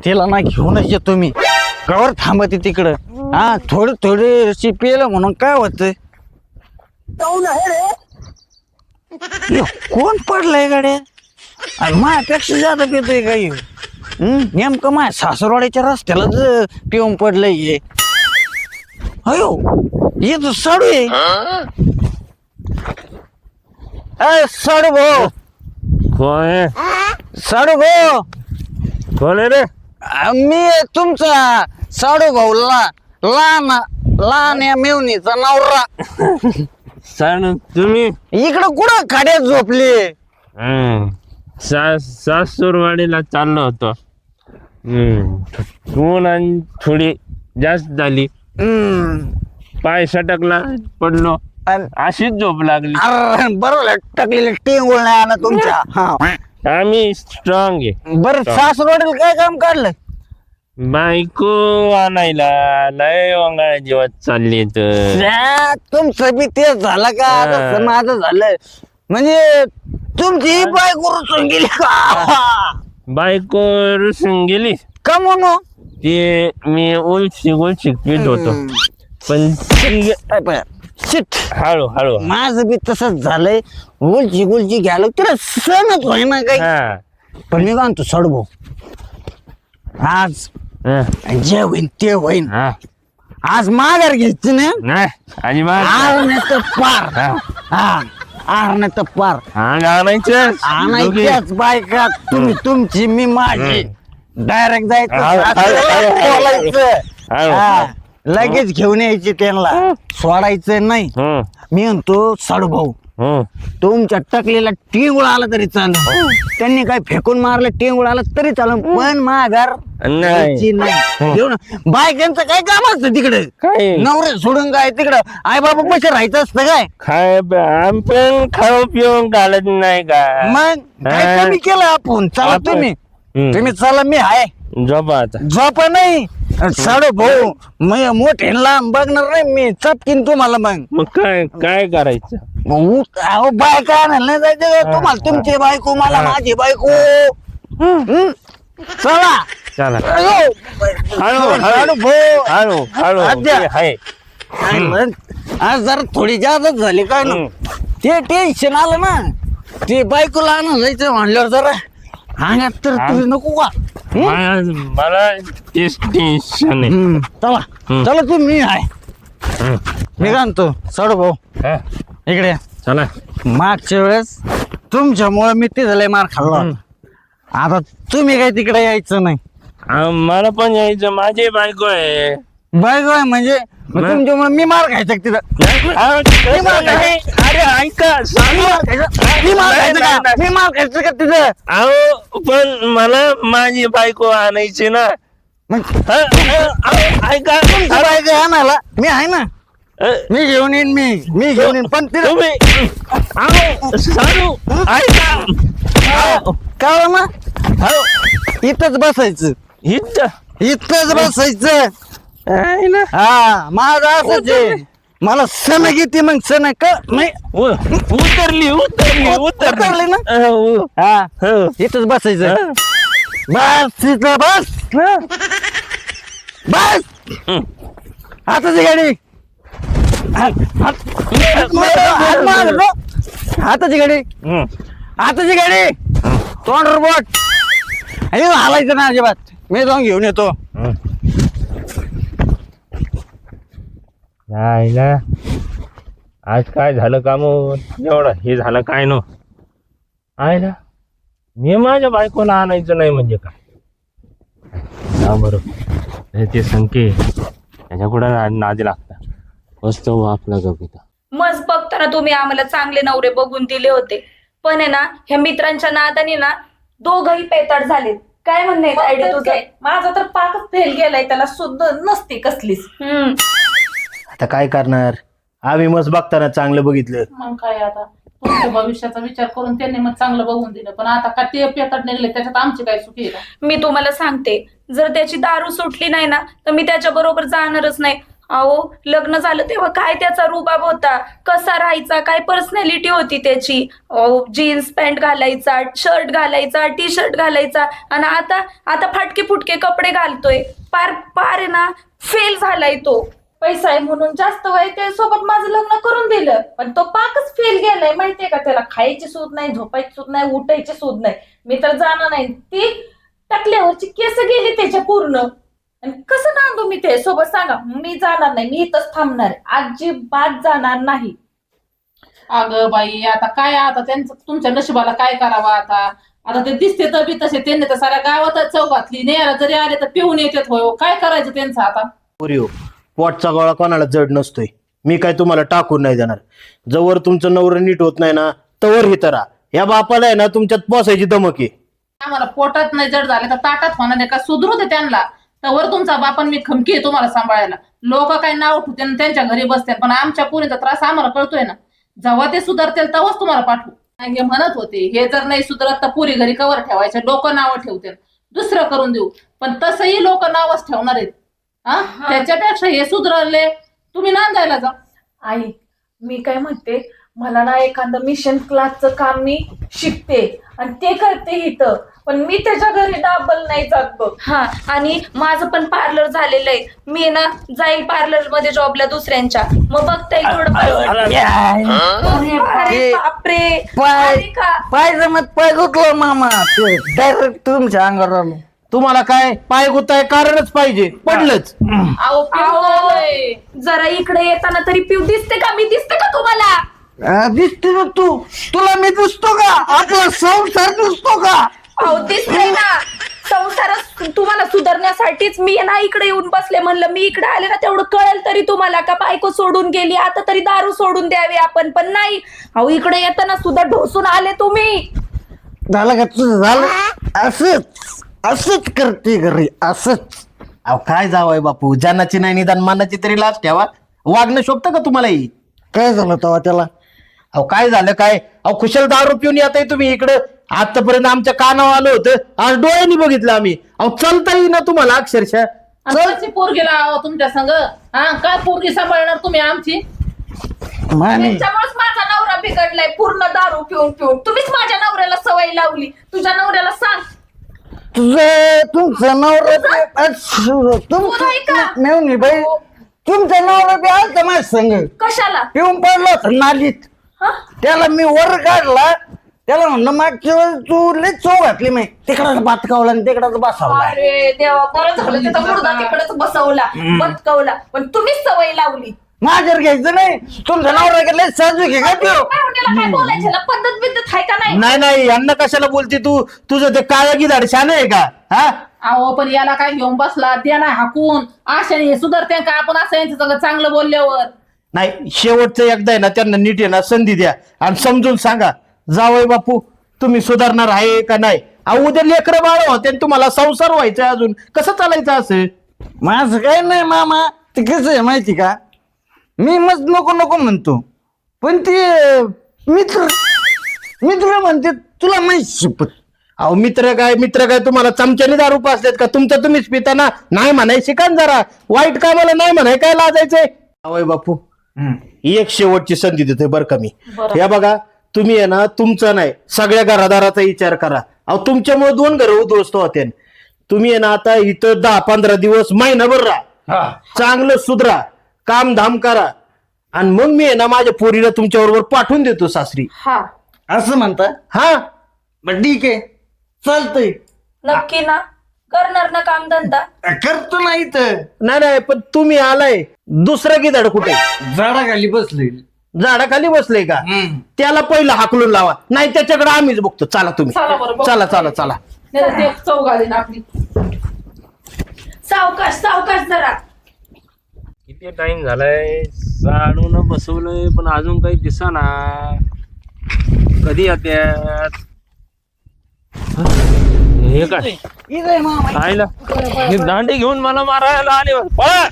तिला ना घेऊनच येतो मी. कवर थांबते तिकडं. हा थोडी पेलं म्हणून काय होत. कोण पडलंय गाड्या? माझ्यापेक्षा जादा पितोय काही. नेमकं माझ्या सासरवाड्याच्या रस्त्यालाच पिऊन पडलंय हे. अयो ये तो साडू आहे. साडू भाऊ. कोण आहे? साडू भाऊ कोण आहे रे? मी तुमचा साडू भाऊ लहान या मेवणीचा नवरा. सांग तुम्ही. इकडं कुठं खाड्यात झोपली? सासूरवाडीला चाललो होतो. ऊन आणि थोडी जास्त झाली. पाय सटकला पडलो. अशीच झोप लागली. बरोबर टाकलेलं टिंगुळ नाही आला तुमच्या. आम्ही स्ट्रॉंग आहे. बरं सासूरवाडीला काय काम काढलं? बायको आणायला लय वांगाळ्या जीवात चालली तर. तुमचं बी तेच झालं का? तसं माझं झालं. म्हणजे तुमची बायको रुसून गेली का? बायको रुसून गेली का म्हणू? ते मी उलशी पीत होतो. पण शिट हळू हळू माझं बी तसंच झालंय. गुलची घ्यायला तिला सणच होय ना काही. पण मी म्हणतो साडू भाऊ आज जे होईन ते होईन. आज माघार घ्यायची ना. नाही अजिबात आर नाही तर पार. आर नाही तर पार आणायचं. आणायच्याच बायका. तुम्ही तुमची मी माझी. डायरेक्ट जायचं बोलायचं. लगेच घेऊन यायची त्यांना. सोडायचं नाही. मी म्हणतो साडू भाऊ तुमच्या टकलेला टिंगुळ आला तरी चालेल. त्यांनी काय फेकून मारलं टिंगुळ आला तरी चालेल. पण माघार नाही. घेऊन बायकांचं काय काम असतं तिकडे? काय नवरे सोडून काय तिकडं आई बाबा पैसे राहायचं असतं काय? आम्ही पण खाऊ पिऊन घालत नाही का? मग काय कमी केलं आपण? चला तुम्ही चला मी आहे. झोपा आता. झोपा नाही साडू भाऊ. मोठे लांब बघणार नाही मी. चटकीन तुम्हाला. मग काय काय करायचं? बायका आणायला नाही जायचं तुम्हाला? तुमची बायको मला माझी बायको. चला चला साडू भाऊ. हळू हळू आहे. आज जरा थोडी जास्त झाली काय ना. ते टेन्शन आलं ना. ते बायकोला आणून जायचं म्हणल्यावर जरा अंगात तर तुझी नको का? मला तेच टेन्शन आहे. चला तुम्ही आहे. मी म्हणतो साडू भाऊ इकडे चला. मागच्या वेळेस तुमच्यामुळे मी ते झालंय मार खाल्ला. आता तुम्ही काय तिकडे यायचं नाही. मला पण यायचं. माझी बायको आहे. बायको आहे म्हणजे तुमच्यामुळे मी मार खायचं तिथं. अरे ऐका मी मार खायचं का तिथं? अहो पण मला माझी बायको आणायची ना. ऐका बायको आणायला मी आहे ना. मी घेऊन येईन. मी घेऊन येईन. पण तिथं साडू ऐका काय ना इथंच बसायचं. इथंच बसायचं. हा माझं असंच आहे. मला सण घेते मग सण का नाही. उतरली ना. हा इथंच बसायचं. बस तिथं बस. बस हाताची गाडी. हाताची गाडी. हाताची गाडी. तोंडवर बोट. हालायचं ना अजिबात. मी जाऊन घेऊन येतो. नाही ना आज काय झालं काम एवढं हे झालं काय नो. आहे ना मी माझ्या बायकोला आणायचं नाही म्हणजे काय? बरोबर ते संके त्याच्या कुठं नादी लागतात. मस्त आपला कविता. मस्त बघताना तुम्ही आम्हाला चांगले नवरे बघून दिले होते. पण आहे ना ह्या मित्रांच्या नादाने ना दोघही पेताड झाले. काय म्हणणे आयडिया तुझं? माझा तर पाकच फेल गेलाय. त्याला सुद्धा नसते कसलीच. आता काय करणार? आम्ही मस्त बघताना चांगलं बघितलं. मग काय आता तुमच्या भविष्याचा विचार करून त्यांनी मग चांगलं बघून दिलं. पण आता का ते पेताड निघले त्याच्यात आमची काय चुकी आहे का? मी तुम्हाला सांगते जर त्याची दारू सुटली नाही ना तर मी त्याच्या बरोबर जाणारच नाही. अहो लग्न झालं तेव्हा काय त्याचा रुबाब होता, कसा राहायचा, काय पर्सनॅलिटी होती त्याची. जीन्स पॅन्ट घालायचा, शर्ट घालायचा, टी शर्ट घालायचा, आणि आता आता फाटके फुटके कपडे घालतोय. पार पार आहे ना, फेल झालाय तो. पैसा आहे म्हणून जास्त वय त्यासोबत माझं लग्न करून दिलं, पण तो पाकच फेल गेलाय. माहितीये का, त्याला खायची सूद नाही, झोपायची सूद नाही, उठायची सूद नाही. मी तर जाणार नाही. ती टाकल्यावरची केस गेली त्याच्या पूर्ण. आणि कसं नांदू मी ते सोबत सांगा. मी जाणार नाही, मी इथंच थांबणार आहे, अजिबात जाणार नाही. अगं बाई, आता काय, आता त्यांचं तुमच्या नशिबाला काय करावं आता. आता ते दिसते तर बी तसे, त्यांनी तर साऱ्या गावातच चव घातली. नेहारा जरी आले तर पिऊन येतात. होय, काय करायचं त्यांचं आता. पोरीओ, पोटचा गोळा कोणाला जड नसतोय. मी काय तुम्हाला टाकून नाही देणार. जवळ तुमचं नवरं नीट होत नाही ना, तवर ही तरा या बापाला आहे ना तुमच्यात पोसायची धमक आहे. आम्हाला पोटात नाही जड झाले तर ताटात होणार नाही का, सुधरू दे त्यांना. तर तुमचा बापन मी खमकी आहे तुम्हाला सांभाळायला. लोक काय नाव ठेवते आणि त्यांच्या घरी बसते, पण आमच्या पुरीचा त्रास आम्हाला कळतोय ना. जेव्हा ते सुधारतील तेव्हाच तुम्हाला पाठवू. हे म्हणत होते, हे जर नाही सुधारत तर पुरी घरी कवर ठेवायचे, लोक नावं ठेवतील, दुसरं करून देऊ. पण तसंही लोक नावच ठेवणार आहेत. हा, त्याच्यापेक्षा हे सुधारले तुम्ही नांदायला जा. आई, मी काय म्हणते, मला ना एखादं मिशन क्लासचं काम मी शिकते आणि ते करते इथं, पण मी त्याच्या घरी डबल नाही जात बघ. हा, आणि माझं पण पार्लर झालेलं आहे. मी ना जाईल पार्लर मध्ये जॉबला दुसऱ्यांच्या, मग बघता येईल थोडं. अरे बापरे, अरे का? पाय जमत पाय गुतलो मामा, ते डायरेक्ट तुमच्या अंगावर आलो. तुम्हाला काय पाय गुताय कारणच पाहिजे, पडलंच. अहो, पिऊन आलोय. जरा इकडे येताना तरी पिऊ दिसते का? मी दिसते का तुम्हाला? दिसते ना तू, तुला मी दिसतो का? आपला संसार दिसतो का? अहो दिसते ना. संसार तुम्हाला सुधारण्यासाठीच मी ना इकडे येऊन बसले. म्हणलं मी इकडे आले ना तेवढं कळेल तरी तुम्हाला, का बायको सोडून गेली, आता तरी दारू सोडून द्यावी आपण. पण नाही, अहो इकडे येताना सुद्धा ढोसून आले तुम्ही. झालं का तुझं? झालं असंच असंच करते घरी, असंच. अहो काय जावंय बापू, जानाची नाही निदान मानाची तरी लाज ठेवा. वागणं शोभतं का तुम्हाला? काय झालं तेव्हा त्याला? अहो काय झालं काय? अहो खुशाल दारू पिऊन येताय तुम्ही इकडं. आतापर्यंत आमच्या कानावर आलं होतं, आज डोळ्यांनी बघितलं आम्ही. अहो चलता येईना तुम्हाला अक्षरशः. कशी पोरगी लावा तुमच्या संग? हा, काय पोरगी सांभाळणार तुम्ही आमची? माने त्याच्यामुळेच माझा नवरा बिघडलाय, पूर्ण दारू पिऊन पिऊन. तुम्हीच माझ्या नवऱ्याला सवय लावली. तुझ्या नवऱ्याला सांग. तुमचं नवरा मेवणी बाई, तुमचा नवरा बी आलता माझ्या संग, कशाला? पिऊन पडला होता नालीत. हा? त्याला मी वर काढला, त्याला म्हणलं मागच्या वेळेस तू लय चव घातली, मी तिकडच बातकावला आणि तिकडच बसावला. अरे देवा, बरं झालं तिथं मुर्दा तिकडेच बसवला, बतकवला. पण तुम्हीच सवय लावली. माझ्यावर घ्यायचं नाही. तुमचा नवरा गेले साजू घे का पिऊ? काय बोलायचं ना, पद्धत बिद्धत आहे का नाही? नाही नाही, यांना कशाला बोलते तू? तुझं ते काळ्या गिधाड शान आहे का? हा, अहो पण याला काय घेऊन बसला? त्याला हाकून आशाने हे सुधारते का आपण असं यांच्या संग चांगलं बोलल्यावर? नाही, शेवटचं एकदा आहे ना त्यांना नीट आहे ना संधी द्या आणि समजून सांगा, जावई बापू तुम्ही सुधारणार आहे का नाही. अहो उद्या लेकरं बाळ होते आणि तुम्हाला संसार व्हायचा, अजून कसं चालायचं असं? माझं काय नाही मामा. ते कसं आहे माहिती का, मी मस्त नको नको म्हणतो, पण ते मित्र मित्र म्हणते तुला माहित शिपत. अहो मित्र काय तुम्हाला चमच्याने दारू पाजलेत का? तुमचं तुम्हीच पिताना नाही म्हणाय शिका ना जरा. वाईट कामाला नाही म्हणाय काय लाजायचंय? जावई बापू एक शेवटची संधी देते बरं का मी. या बघा, तुम्ही आहे ना तुमचं नाही सगळ्या घरादाराचा विचार करा. अहो तुमच्यामुळे 2 घरं उद्ध्वस्त होते. तुम्ही आहे ना आता इथं 10-15 दिवस महिनाभर राहा, चांगलं सुधरा, काम धाम करा, आणि मग मी आहे ना माझ्या पोरीला तुमच्या बरोबर पाठवून देतो सासरी. हा, असं म्हणता? हा, बरं ठीक आहे, चालतंय. नक्की ना? करणार ना काम धंदा? करतो नाही तर नाही पण तुम्ही आलाय, दुसरं गिधाड कुठे? झाडाखाली बसले. झाडाखाली बसले का? त्याला पहिलं हाकलून लावा, नाही त्याच्याकडे आम्हीच बघतो. चला तुम्ही, चला बरं, बघू. चला चला चला. नाही तर ते चव घालीन आपली. सावकाश सावकाश जरा. किती टाइम झालाय, साडून बसवलंय पण अजून काही दिसेना. कधी येत्यात? हे काय इथे मामा आईला हे दांडे घेऊन मला मारायला आले. पळा!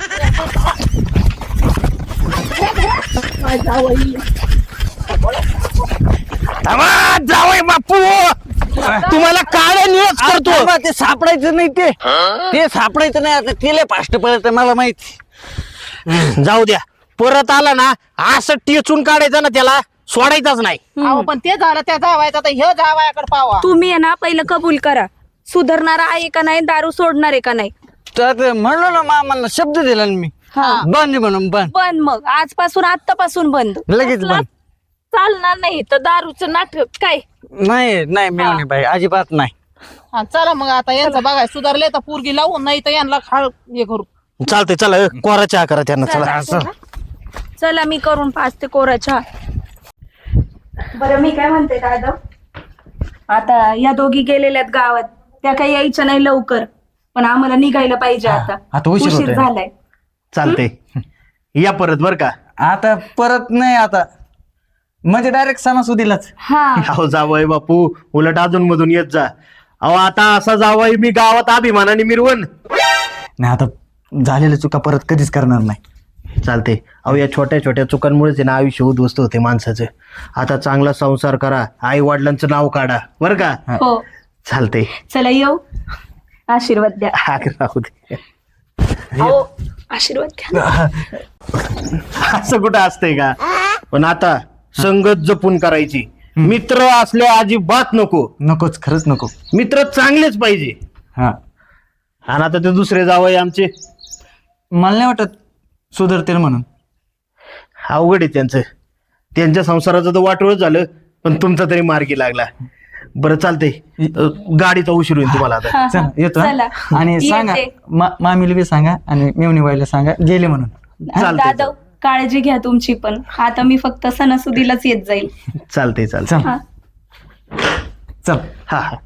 जावई बापू, तुम्हाला काळ्या न्यूज करतो. थांबा, ते सापडायचं नाही. ते सापडायचं नाही. आता तिला फास्ट पळत मला माहिती. जाऊ द्या, परत आला ना असं टेचून काढायचं ना त्याला, सोडायचाच नाही. अहो पण ते झालं त्या जावायचं, आता ह्यो जावायाकडे पावा. तुम्ही आहे ना पहिलं कबूल करा, सुधारणार आहे का नाही, दारू सोडणार आहे का नाही. तर म्हणलो ना मामांना शब्द दिला ना मी, बंद म्हणून बंद, बंद. मग आजपासून आत्तापासून बंद. लगेच बंद. चालणार नाही तर दारूचं नाटक काय. नाही नाही मेवणी बाई अजिबात नाही. हा, चला मग आता यांचं बघाय सुधारले तर पोरगी लावून, नाही तर यांना खाळ हे करू. चालतंय, चला कोरा चहा करा त्यांना. चला चला मी करून पाचते कोराच्या. बरं मी काय म्हणते दादा, आता या दोघी गेलेल्यात गावात, त्या काही यायच्या नाही लवकर, पण आम्हाला निघायला पाहिजे आता. आता उशीर होतोय. झालाय. चालतंय, या परत बर का. आता परत नाही, आता म्हणजे डायरेक्ट सणासुदीलाच. हा अहो जावई बापू, उलट अजून मधून येत जा. अहो आता असा जावई मी गावात अभिमानाने मिरवण. नाही आता झालेल्या चुका परत कधीच करणार नाही. चालते. अहो या छोट्या छोट्या चुकांमुळेच ना आयुष्य उद्ध्वस्त होते माणसाचं. आता चांगला संसार करा, आई वडिलांचं नाव काढा बर का. हो चालते. चला येऊ, आशीर्वाद द्या. हा, राहू दे. हो आशीर्वाद घ्या. असं कुठं असतंय का. पण आता संगत जपून करायची. मित्र असले अजिबात नको. नकोच, खरंच नको. मित्र चांगलेच पाहिजे. हा आणि आता ते दुसरे जावई आमचे, मला नाही वाटत सुधारतील म्हणून. अवघड आहे त्यांचं. त्यांच्या संसाराचं तर वाटोळच झालं, पण तुमचा तरी मार्गी लागला. बरं चालतंय, गाडीचा उशीर होईल तुम्हाला आता. चला येतो हा. चला. आणि सांगा येते. मामीला बी सांगा आणि मेवणी बाईला सांगा गेले म्हणून. चालतंय. दादा काळजी घ्या तुमची पण. आता मी फक्त सणासुदीलाच येत जाईल. चालतंय चालतंय. चल हा चल. हा हा.